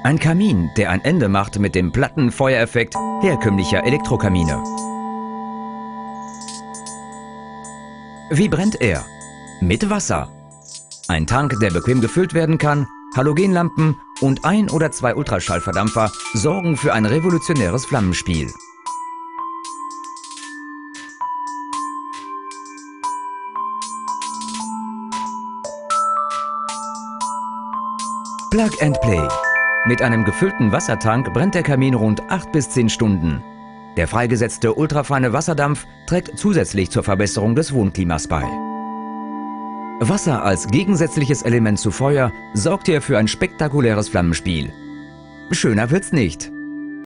Ein Kamin, der ein Ende macht mit dem platten Feuereffekt herkömmlicher Elektrokamine. Wie brennt er? Mit Wasser. Ein Tank, der bequem gefüllt werden kann, Halogenlampen und 1 oder 2 Ultraschallverdampfer sorgen für ein revolutionäres Flammenspiel. Plug and Play. Mit einem gefüllten Wassertank brennt der Kamin rund 8 bis 10 Stunden. Der freigesetzte ultrafeine Wasserdampf trägt zusätzlich zur Verbesserung des Wohnklimas bei. Wasser als gegensätzliches Element zu Feuer sorgt hier für ein spektakuläres Flammenspiel. Schöner wird's nicht.